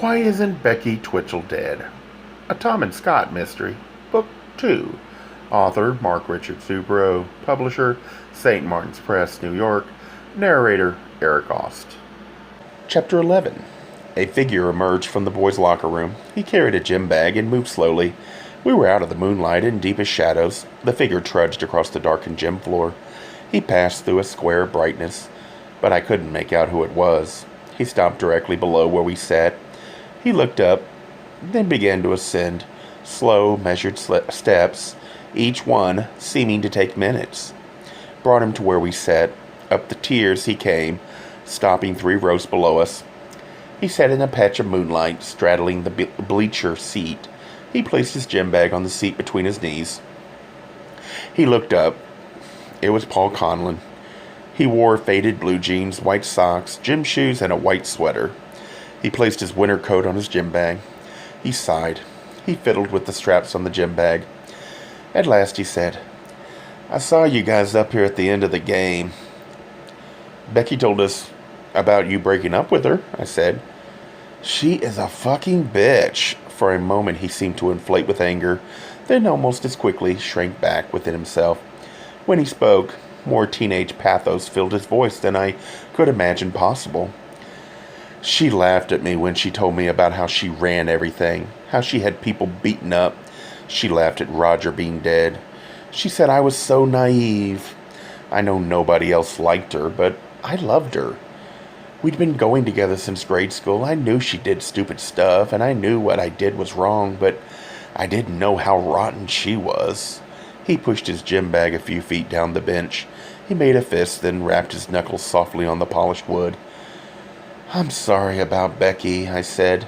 Why Isn't Becky Twitchel Dead? A Tom and Scott Mystery, Book 2. Author Mark Richard Subro. Publisher St. Martin's Press, New York. Narrator Eric Aust. Chapter 11. A figure emerged from the boys' locker room. He carried a gym bag and moved slowly. We were out of the moonlight and deepest shadows. The figure trudged across the darkened gym floor. He passed through a square of brightness, but I couldn't make out who it was. He stopped directly below where we sat. He looked up, then began to ascend, slow, measured steps, each one seeming to take minutes. Brought him to where we sat. Up the tiers he came, stopping 3 rows below us. He sat in a patch of moonlight, straddling the bleacher seat. He placed his gym bag on the seat between his knees. He looked up. It was Paul Conlon. He wore faded blue jeans, white socks, gym shoes, and a white sweater. He placed his winter coat on his gym bag. He sighed. He fiddled with the straps on the gym bag. At last he said, "I saw you guys up here at the end of the game. Becky told us about you breaking up with her," I said. "She is a fucking bitch." For a moment he seemed to inflate with anger, then almost as quickly shrank back within himself. When he spoke, more teenage pathos filled his voice than I could imagine possible. "She laughed at me when she told me about how she ran everything, how she had people beaten up. She laughed at Roger being dead. She said I was so naive. I know nobody else liked her, but I loved her. We'd been going together since grade school. I knew she did stupid stuff, and I knew what I did was wrong, but I didn't know how rotten she was." He pushed his gym bag a few feet down the bench. He made a fist, then rapped his knuckles softly on the polished wood. "I'm sorry about Becky," I said,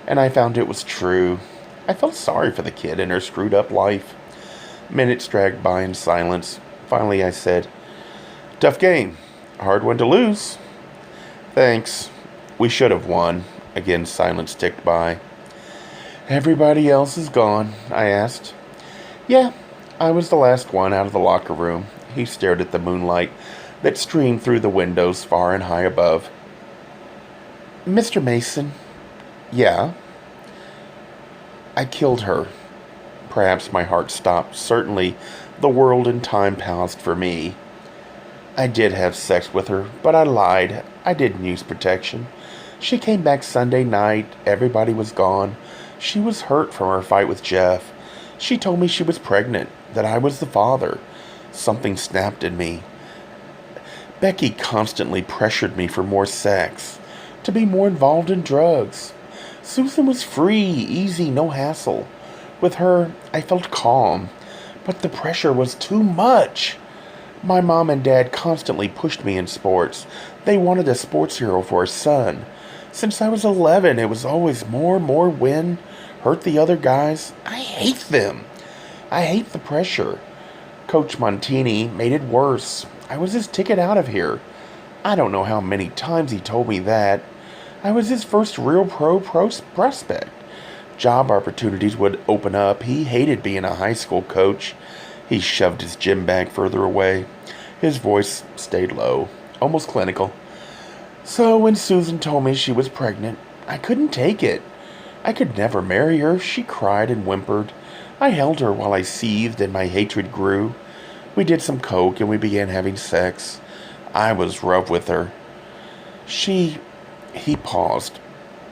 and I found it was true. I felt sorry for the kid and her screwed-up life. Minutes dragged by in silence. Finally I said, "Tough game. Hard one to lose." "Thanks. We should have won." Again silence ticked by. "Everybody else is gone?" I asked. "Yeah, I was the last one out of the locker room." He stared at the moonlight that streamed through the windows far and high above. "Mr. Mason." "Yeah?" "I killed her." Perhaps my heart stopped. Certainly, the world and time paused for me. "I did have sex with her, but I lied. I didn't use protection. She came back Sunday night. Everybody was gone. She was hurt from her fight with Jeff. She told me she was pregnant, that I was the father. Something snapped in me. Becky constantly pressured me for more sex, to be more involved in drugs. Susan was free, easy, no hassle. With her, I felt calm, but the pressure was too much. My mom and dad constantly pushed me in sports. They wanted a sports hero for a son. Since I was 11, it was always more, win, hurt the other guys. I hate them. I hate the pressure. Coach Montini made it worse. I was his ticket out of here. I don't know how many times he told me that. I was his first real prospect. Job opportunities would open up. He hated being a high school coach. He shoved his gym bag further away. His voice stayed low, almost clinical. So when Susan told me she was pregnant, I couldn't take it. I could never marry her. She cried and whimpered. I held her while I seethed and my hatred grew. We did some coke and we began having sex. I was rough with her. He paused.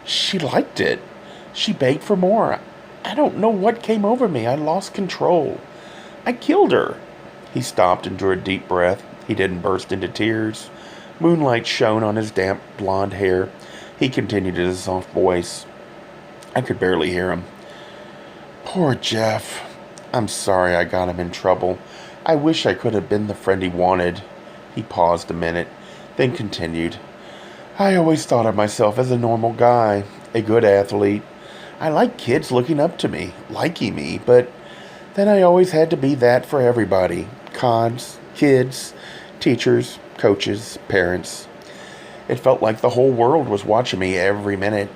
She liked it. She begged for more. I don't know what came over me. I lost control. I killed her." He stopped and drew a deep breath. He didn't burst into tears. Moonlight shone on his damp blonde hair. He continued in his soft voice. I could barely hear him. "Poor Jeff. I'm sorry I got him in trouble. I wish I could have been the friend he wanted." He paused a minute, then continued. "I always thought of myself as a normal guy, a good athlete. I like kids looking up to me, liking me, but then I always had to be that for everybody. Cons, kids, teachers, coaches, parents. It felt like the whole world was watching me every minute.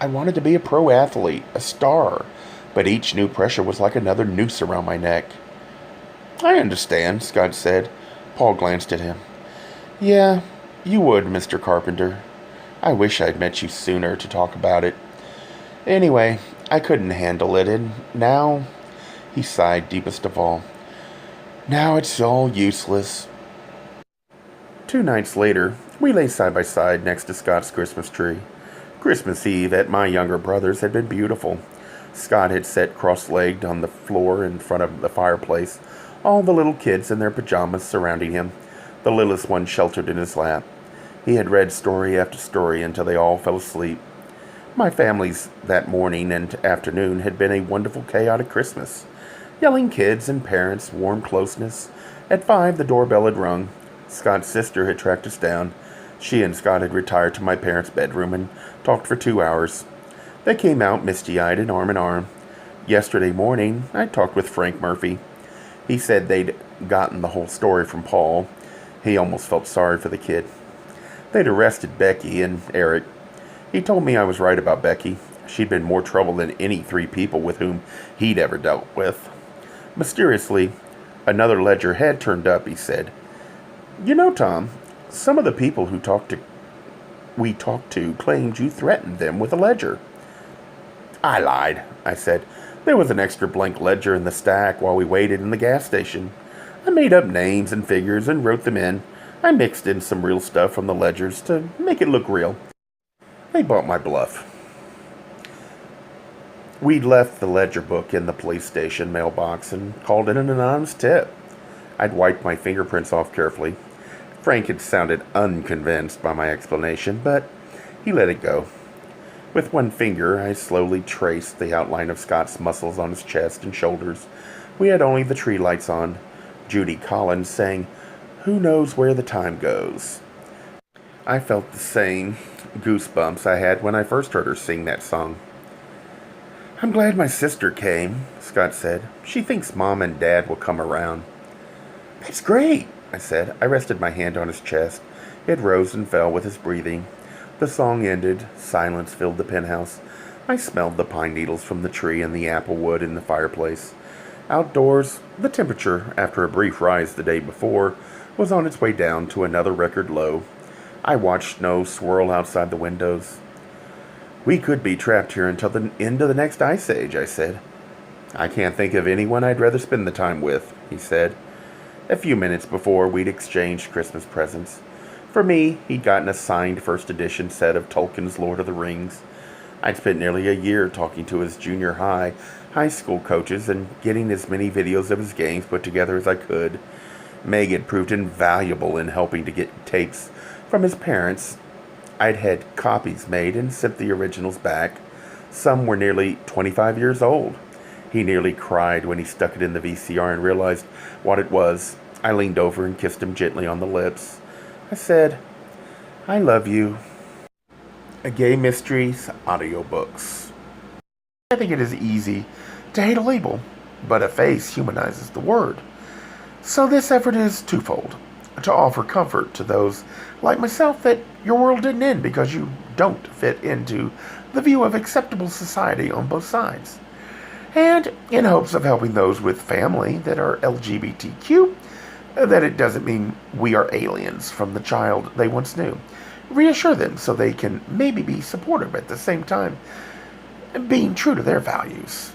I wanted to be a pro athlete, a star, but each new pressure was like another noose around my neck." "I understand," Scott said. Paul glanced at him. "Yeah, you would, Mr. Carpenter. I wish I'd met you sooner to talk about it. Anyway, I couldn't handle it, and now, he sighed deepest of all, now it's all useless. 2 nights later, we lay side by side next to Scott's Christmas tree. Christmas Eve at my younger brother's had been beautiful. Scott had sat cross-legged on the floor in front of the fireplace, all the little kids in their pajamas surrounding him, the littlest one sheltered in his lap. He had read story after story until they all fell asleep. My family's that morning and afternoon had been a wonderful, chaotic Christmas. Yelling kids and parents, warm closeness. At 5, the doorbell had rung. Scott's sister had tracked us down. She and Scott had retired to my parents' bedroom and talked for 2 hours. They came out misty-eyed and arm in arm. Yesterday morning, I talked with Frank Murphy. He said they'd gotten the whole story from Paul. He almost felt sorry for the kid. They'd arrested Becky and Eric. He told me I was right about Becky. She'd been more trouble than any 3 people with whom he'd ever dealt with. Mysteriously, another ledger had turned up, he said. You know, Tom, some of the people we talked to claimed you threatened them with a ledger. I lied, I said. There was an extra blank ledger in the stack while we waited in the gas station. I made up names and figures and wrote them in. I mixed in some real stuff from the ledgers to make it look real. They bought my bluff. We'd left the ledger book in the police station mailbox and called in an anonymous tip. I'd wiped my fingerprints off carefully. Frank had sounded unconvinced by my explanation, but he let it go. With one finger, I slowly traced the outline of Scott's muscles on his chest and shoulders. We had only the tree lights on. Judy Collins sang, "Who Knows Where the Time Goes." I felt the same goosebumps I had when I first heard her sing that song. I'm glad my sister came, Scott said. She thinks Mom and Dad will come around. That's great, I said. I rested my hand on his chest. It rose and fell with his breathing. The song ended. Silence filled the penthouse. I smelled the pine needles from the tree and the apple wood in the fireplace. Outdoors, the temperature, after a brief rise the day before, was on its way down to another record low. I watched snow swirl outside the windows. We could be trapped here until the end of the next ice age, I said. I can't think of anyone I'd rather spend the time with, he said. A few minutes before, we'd exchanged Christmas presents. For me, he'd gotten a signed first edition set of Tolkien's Lord of the Rings. I'd spent nearly a year talking to his junior high school coaches and getting as many videos of his games put together as I could. Meg had proved invaluable in helping to get tapes from his parents. I'd had copies made and sent the originals back. Some were nearly 25 years old. He nearly cried when he stuck it in the VCR and realized what it was. I leaned over and kissed him gently on the lips. I said, I love you. A Gay Mysteries Audiobooks. I think it is easy to hate a label, but a face humanizes the word. So this effort is twofold. To offer comfort to those like myself that your world didn't end because you don't fit into the view of acceptable society on both sides. And in hopes of helping those with family that are LGBTQ, that it doesn't mean we are aliens from the child they once knew. Reassure them so they can maybe be supportive at the same time, being true to their values.